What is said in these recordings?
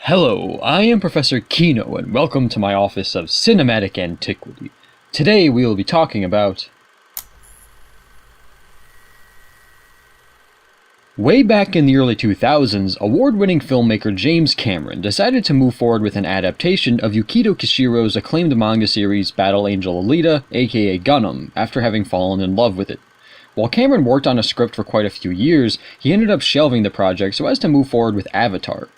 Hello, I am Professor Kino, and welcome to my Office of Cinematic Antiquity. Today we will be talking about... Way back in the early 2000s, award-winning filmmaker James Cameron decided to move forward with an adaptation of Yukito Kishiro's acclaimed manga series Battle Angel Alita, aka Gundam, after having fallen in love with it. While Cameron worked on a script for quite a few years, he ended up shelving the project so as to move forward with Avatar.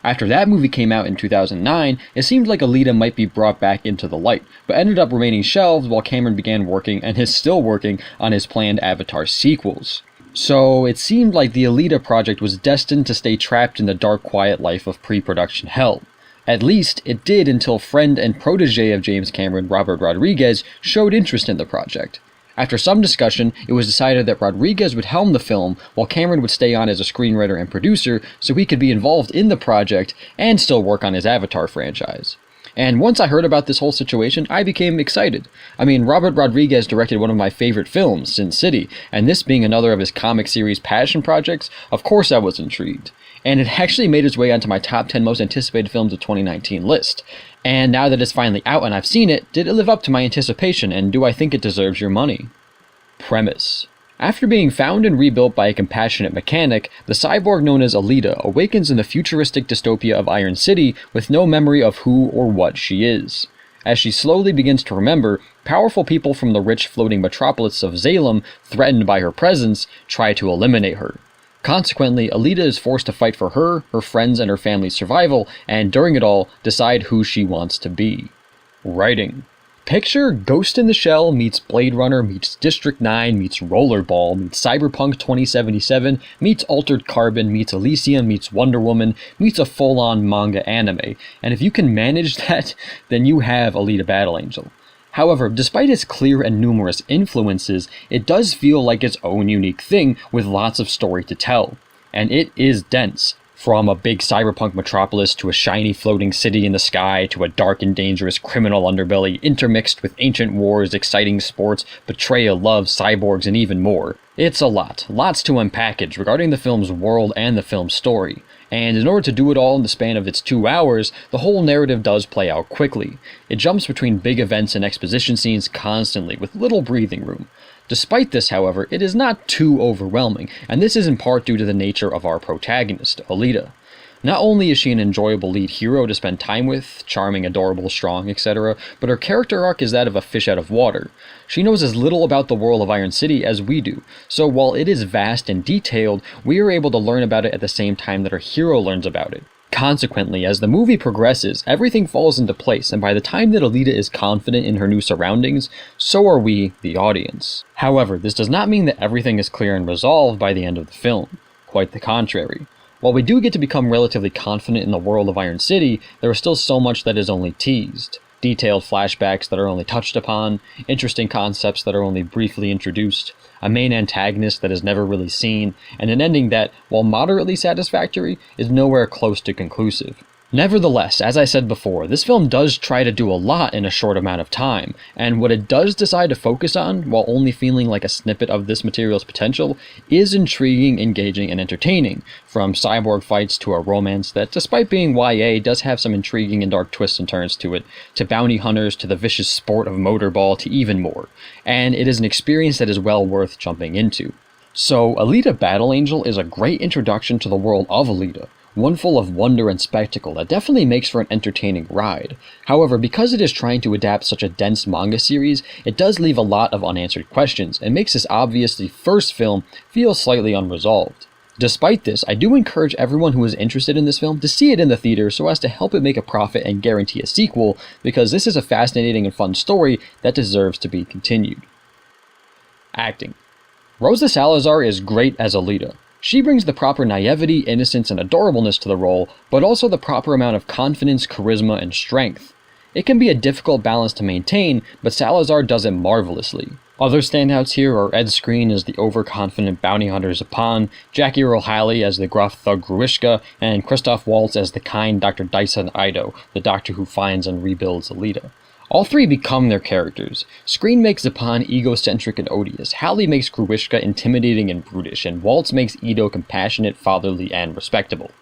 After that movie came out in 2009, it seemed like Alita might be brought back into the light, but ended up remaining shelved while Cameron began working, and is still working, on his planned Avatar sequels. So it seemed like the Alita project was destined to stay trapped in the dark, quiet life of pre-production hell. At least, it did until friend and protege of James Cameron, Robert Rodriguez, showed interest in the project. After some discussion, it was decided that Rodriguez would helm the film, while Cameron would stay on as a screenwriter and producer so he could be involved in the project and still work on his Avatar franchise. And once I heard about this whole situation, I became excited. I mean, Robert Rodriguez directed one of my favorite films, Sin City, and this being another of his comic series passion projects, of course I was intrigued. And it actually made its way onto my top 10 most anticipated films of 2019 list. And now that it's finally out and I've seen it, did it live up to my anticipation, and do I think it deserves your money? Premise. After being found and rebuilt by a compassionate mechanic, the cyborg known as Alita awakens in the futuristic dystopia of Iron City with no memory of who or what she is. As she slowly begins to remember, powerful people from the rich floating metropolis of Zalem, threatened by her presence, try to eliminate her. Consequently, Alita is forced to fight for her friends, and her family's survival, and during it all, decide who she wants to be. Writing. Picture Ghost in the Shell meets Blade Runner meets District 9 meets Rollerball meets Cyberpunk 2077 meets Altered Carbon meets Elysium meets Wonder Woman meets a full-on manga anime, and if you can manage that, then you have Alita Battle Angel. However, despite its clear and numerous influences, it does feel like its own unique thing with lots of story to tell. And it is dense. From a big cyberpunk metropolis to a shiny floating city in the sky to a dark and dangerous criminal underbelly intermixed with ancient wars, exciting sports, betrayal, love, cyborgs, and even more. It's a lot. Lots to unpackage regarding the film's world and the film's story. And in order to do it all in the span of its 2 hours, the whole narrative does play out quickly. It jumps between big events and exposition scenes constantly, with little breathing room. Despite this, however, it is not too overwhelming, and this is in part due to the nature of our protagonist, Alita. Not only is she an enjoyable lead hero to spend time with, charming, adorable, strong, etc., but her character arc is that of a fish out of water. She knows as little about the world of Iron City as we do, so while it is vast and detailed, we are able to learn about it at the same time that our hero learns about it. Consequently, as the movie progresses, everything falls into place, and by the time that Alita is confident in her new surroundings, so are we, the audience. However, this does not mean that everything is clear and resolved by the end of the film. Quite the contrary. While we do get to become relatively confident in the world of Iron City, there is still so much that is only teased. Detailed flashbacks that are only touched upon, interesting concepts that are only briefly introduced, a main antagonist that is never really seen, and an ending that, while moderately satisfactory, is nowhere close to conclusive. Nevertheless, as I said before, this film does try to do a lot in a short amount of time, and what it does decide to focus on, while only feeling like a snippet of this material's potential, is intriguing, engaging, and entertaining, from cyborg fights to a romance that, despite being YA, does have some intriguing and dark twists and turns to it, to bounty hunters, to the vicious sport of motorball, to even more, and it is an experience that is well worth jumping into. So, Alita Battle Angel is a great introduction to the world of Alita, one full of wonder and spectacle that definitely makes for an entertaining ride. However, because it is trying to adapt such a dense manga series, it does leave a lot of unanswered questions, and makes this obviously first film feel slightly unresolved. Despite this, I do encourage everyone who is interested in this film to see it in the theater so as to help it make a profit and guarantee a sequel, because this is a fascinating and fun story that deserves to be continued. Acting. Rosa Salazar is great as Alita. She brings the proper naivety, innocence, and adorableness to the role, but also the proper amount of confidence, charisma, and strength. It can be a difficult balance to maintain, but Salazar does it marvelously. Other standouts here are Ed Skrein as the overconfident bounty hunter Zapan, Jackie Earle Haley as the gruff thug Gruishka, and Christoph Waltz as the kind Dr. Dyson Ido, the doctor who finds and rebuilds Alita. All three become their characters. Skrein makes Zapan egocentric and odious, Haley makes Gruishka intimidating and brutish, and Waltz makes Ido compassionate, fatherly, and respectable.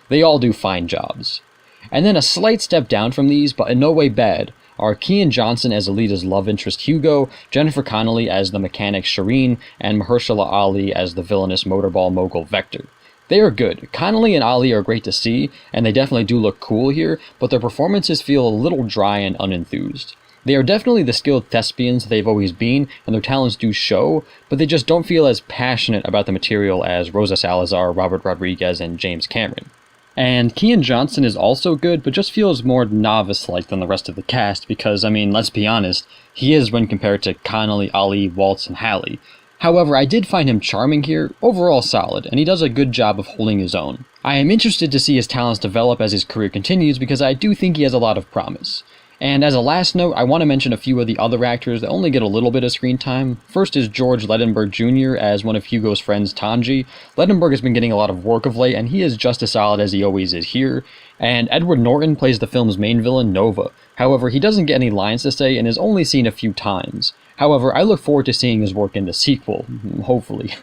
They all do fine jobs. And then a slight step down from these, but in no way bad, are Kian Johnson as Alita's love interest Hugo, Jennifer Connelly as the mechanic Shireen, and Mahershala Ali as the villainous motorball mogul Vector. They are good. Connelly and Ali are great to see, and they definitely do look cool here, but their performances feel a little dry and unenthused. They are definitely the skilled thespians they've always been, and their talents do show, but they just don't feel as passionate about the material as Rosa Salazar, Robert Rodriguez, and James Cameron. And Kian Johnson is also good, but just feels more novice-like than the rest of the cast because, I mean, let's be honest, he is when compared to Connelly, Ali, Waltz, and Halle. However, I did find him charming here, overall solid, and he does a good job of holding his own. I am interested to see his talents develop as his career continues because I do think he has a lot of promise. And as a last note, I want to mention a few of the other actors that only get a little bit of screen time. First is George Ledenberg Jr. as one of Hugo's friends, Tanji. Ledenberg has been getting a lot of work of late, and he is just as solid as he always is here. And Edward Norton plays the film's main villain, Nova. However, he doesn't get any lines to say and is only seen a few times. However, I look forward to seeing his work in the sequel, hopefully.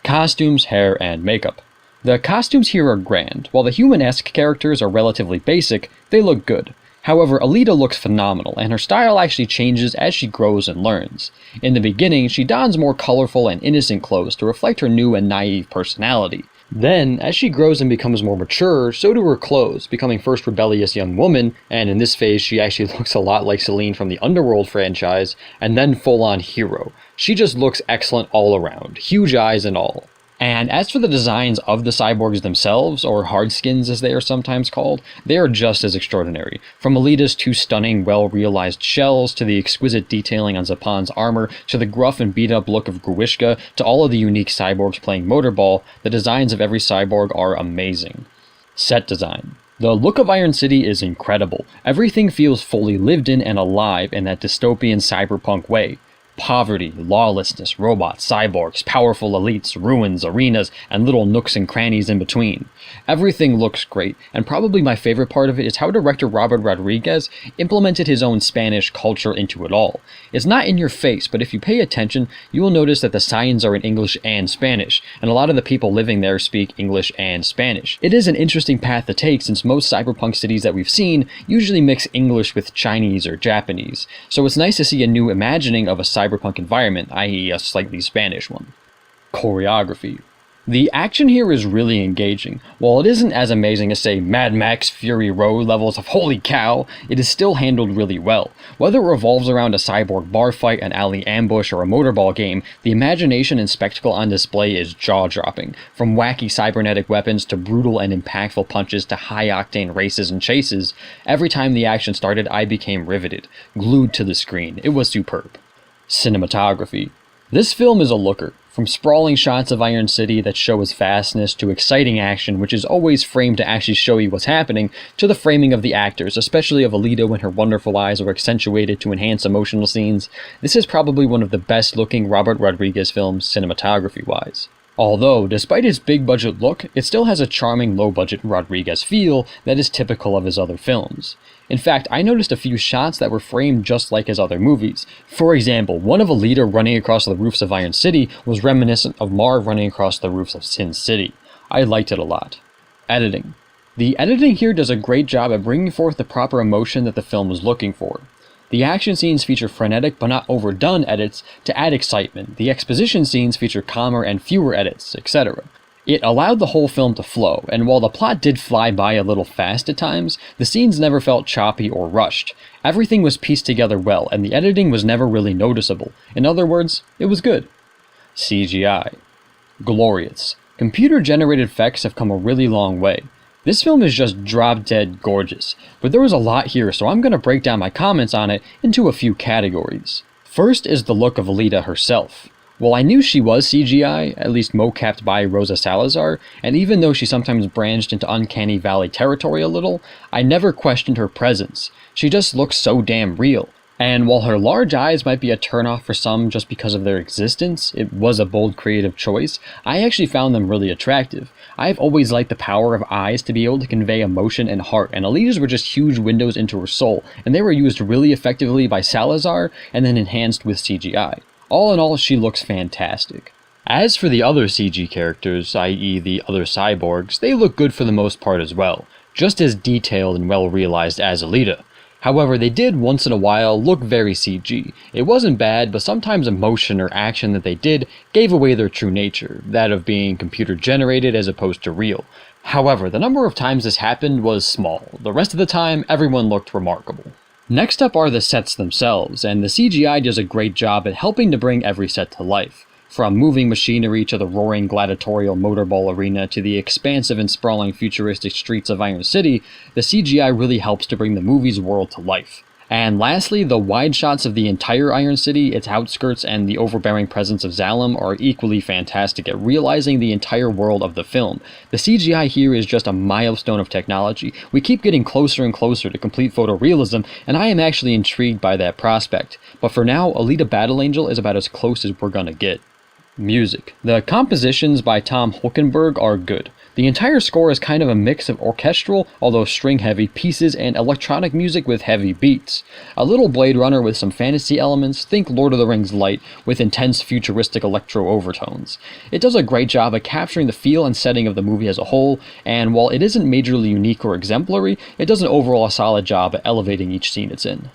Costumes, hair, and makeup. The costumes here are grand. While the human-esque characters are relatively basic, they look good. However, Alita looks phenomenal, and her style actually changes as she grows and learns. In the beginning, she dons more colorful and innocent clothes to reflect her new and naive personality. Then, as she grows and becomes more mature, so do her clothes, becoming first rebellious young woman, and in this phase she actually looks a lot like Celine from the Underworld franchise, and then full-on hero. She just looks excellent all around, huge eyes and all. And as for the designs of the cyborgs themselves, or hardskins as they are sometimes called, they are just as extraordinary. From Alita's two stunning, well-realized shells, to the exquisite detailing on Zapan's armor, to the gruff and beat-up look of Gruishka, to all of the unique cyborgs playing motorball, the designs of every cyborg are amazing. Set design. The look of Iron City is incredible. Everything feels fully lived in and alive in that dystopian cyberpunk way. Poverty, lawlessness, robots, cyborgs, powerful elites, ruins, arenas, and little nooks and crannies in between. Everything looks great, and probably my favorite part of it is how director Robert Rodriguez implemented his own Spanish culture into it all. It's not in your face, but if you pay attention, you will notice that the signs are in English and Spanish, and a lot of the people living there speak English and Spanish. It is an interesting path to take since most cyberpunk cities that we've seen usually mix English with Chinese or Japanese, so it's nice to see a new imagining of a cyberpunk environment, i.e. a slightly Spanish one. Choreography. The action here is really engaging. While it isn't as amazing as, say, Mad Max Fury Road levels of holy cow, it is still handled really well. Whether it revolves around a cyborg bar fight, an alley ambush, or a motorball game, the imagination and spectacle on display is jaw-dropping. From wacky cybernetic weapons to brutal and impactful punches to high-octane races and chases, every time the action started I became riveted, glued to the screen. It was superb. Cinematography. This film is a looker. From sprawling shots of Iron City that show its vastness to exciting action which is always framed to actually show you what's happening, to the framing of the actors, especially of Alita when her wonderful eyes are accentuated to enhance emotional scenes, this is probably one of the best looking Robert Rodriguez films cinematography-wise. Although, despite its big-budget look, it still has a charming low-budget Rodriguez feel that is typical of his other films. In fact, I noticed a few shots that were framed just like his other movies. For example, one of Alita running across the roofs of Iron City was reminiscent of Marv running across the roofs of Sin City. I liked it a lot. Editing. The editing here does a great job at bringing forth the proper emotion that the film was looking for. The action scenes feature frenetic but not overdone edits to add excitement. The exposition scenes feature calmer and fewer edits, etc. It allowed the whole film to flow, and while the plot did fly by a little fast at times, the scenes never felt choppy or rushed. Everything was pieced together well, and the editing was never really noticeable. In other words, it was good. CGI. Glorious. Computer-generated effects have come a really long way. This film is just drop-dead gorgeous, but there was a lot here, so I'm going to break down my comments on it into a few categories. First is the look of Alita herself. While I knew she was CGI, at least mocapped by Rosa Salazar, and even though she sometimes branched into Uncanny Valley territory a little, I never questioned her presence. She just looks so damn real. And while her large eyes might be a turnoff for some just because of their existence, it was a bold creative choice, I actually found them really attractive. I've always liked the power of eyes to be able to convey emotion and heart, and Alita's were just huge windows into her soul, and they were used really effectively by Salazar and then enhanced with CGI. All in all, she looks fantastic. As for the other CG characters, i.e. the other cyborgs, they look good for the most part as well. just as detailed and well realized as Alita. However, they did once in a while look very CG. It wasn't bad, but sometimes emotion or action that they did gave away their true nature, that of being computer generated as opposed to real. However, the number of times this happened was small. The rest of the time, everyone looked remarkable. Next up are the sets themselves, and the CGI does a great job at helping to bring every set to life. From moving machinery to the roaring gladiatorial motorball arena to the expansive and sprawling futuristic streets of Iron City, the CGI really helps to bring the movie's world to life. And lastly, the wide shots of the entire Iron City, its outskirts, and the overbearing presence of Zalem are equally fantastic at realizing the entire world of the film. The CGI here is just a milestone of technology. We keep getting closer and closer to complete photorealism, and I am actually intrigued by that prospect. But for now, Alita Battle Angel is about as close as we're gonna get. Music. The compositions by Tom Hulkenberg are good. The entire score is kind of a mix of orchestral, although string-heavy, pieces and electronic music with heavy beats. A little Blade Runner with some fantasy elements, think Lord of the Rings light, with intense futuristic electro overtones. It does a great job at capturing the feel and setting of the movie as a whole, and while it isn't majorly unique or exemplary, it does an overall solid job at elevating each scene it's in.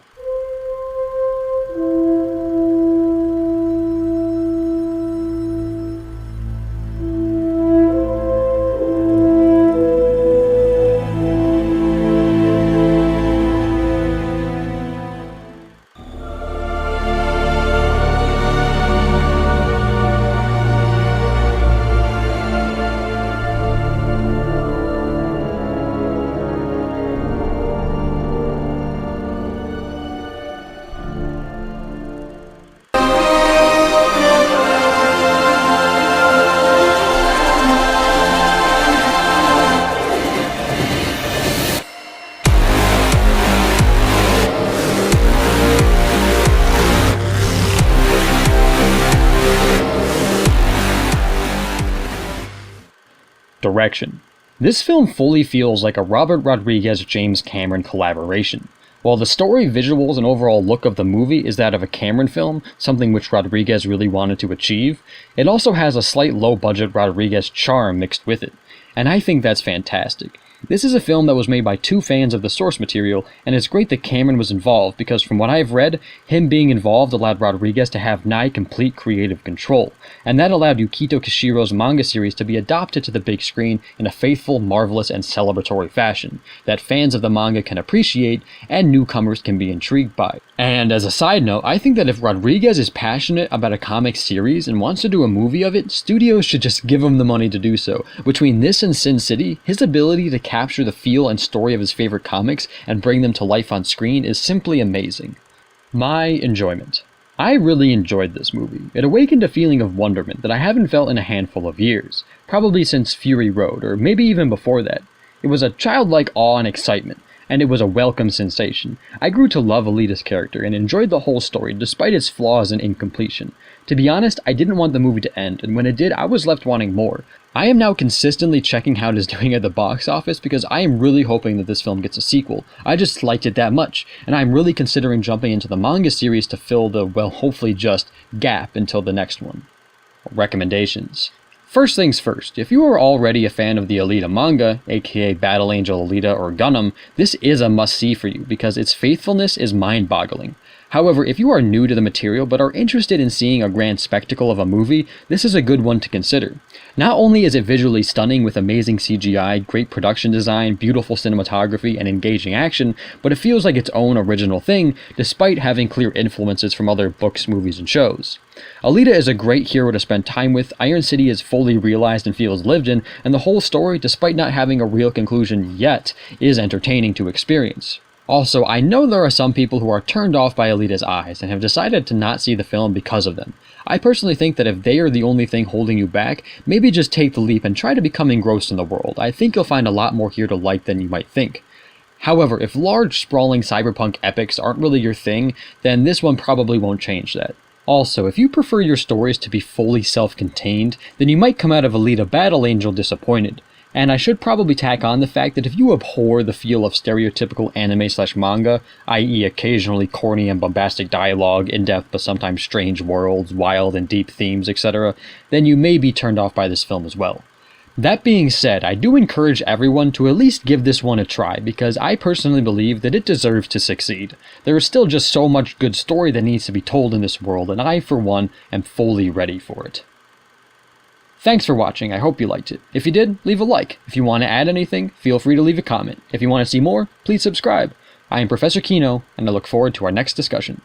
Direction. This film fully feels like a Robert Rodriguez-James Cameron collaboration. While the story, visuals, and overall look of the movie is that of a Cameron film, something which Rodriguez really wanted to achieve, it also has a slight low-budget Rodriguez charm mixed with it, and I think that's fantastic. This is a film that was made by two fans of the source material, and it's great that Cameron was involved because from what I've read, him being involved allowed Rodriguez to have nigh complete creative control, and that allowed Yukito Kishiro's manga series to be adopted to the big screen in a faithful, marvelous, and celebratory fashion that fans of the manga can appreciate and newcomers can be intrigued by. And as a side note, I think that if Rodriguez is passionate about a comic series and wants to do a movie of it, studios should just give him the money to do so. Between this and Sin City, his ability to capture the feel and story of his favorite comics and bring them to life on screen is simply amazing. My enjoyment. I really enjoyed this movie. It awakened a feeling of wonderment that I haven't felt in a handful of years, probably since Fury Road, or maybe even before that. It was a childlike awe and excitement, and it was a welcome sensation. I grew to love Alita's character and enjoyed the whole story despite its flaws and incompletion. To be honest, I didn't want the movie to end, and when it did, I was left wanting more. I am now consistently checking how it is doing at the box office because I am really hoping that this film gets a sequel. I just liked it that much, and I'm really considering jumping into the manga series to fill the, well, hopefully just, gap until the next one. Recommendations. First things first, if you are already a fan of the Alita manga, aka Battle Angel Alita or Gundam, this is a must-see for you because its faithfulness is mind-boggling. However, if you are new to the material but are interested in seeing a grand spectacle of a movie, this is a good one to consider. Not only is it visually stunning with amazing CGI, great production design, beautiful cinematography, and engaging action, but it feels like its own original thing, despite having clear influences from other books, movies, and shows. Alita is a great hero to spend time with, Iron City is fully realized and feels lived in, and the whole story, despite not having a real conclusion yet, is entertaining to experience. Also, I know there are some people who are turned off by Alita's eyes and have decided to not see the film because of them. I personally think that if they are the only thing holding you back, maybe just take the leap and try to become engrossed in the world. I think you'll find a lot more here to like than you might think. However, if large, sprawling cyberpunk epics aren't really your thing, then this one probably won't change that. Also, if you prefer your stories to be fully self-contained, then you might come out of Alita Battle Angel disappointed. And I should probably tack on the fact that if you abhor the feel of stereotypical anime/manga, i.e. occasionally corny and bombastic dialogue, in-depth but sometimes strange worlds, wild and deep themes, etc., then you may be turned off by this film as well. That being said, I do encourage everyone to at least give this one a try, because I personally believe that it deserves to succeed. There is still just so much good story that needs to be told in this world, and I, for one, am fully ready for it. Thanks for watching, I hope you liked it. If you did, leave a like. If you want to add anything, feel free to leave a comment. If you want to see more, please subscribe. I am Professor Kino, and I look forward to our next discussion.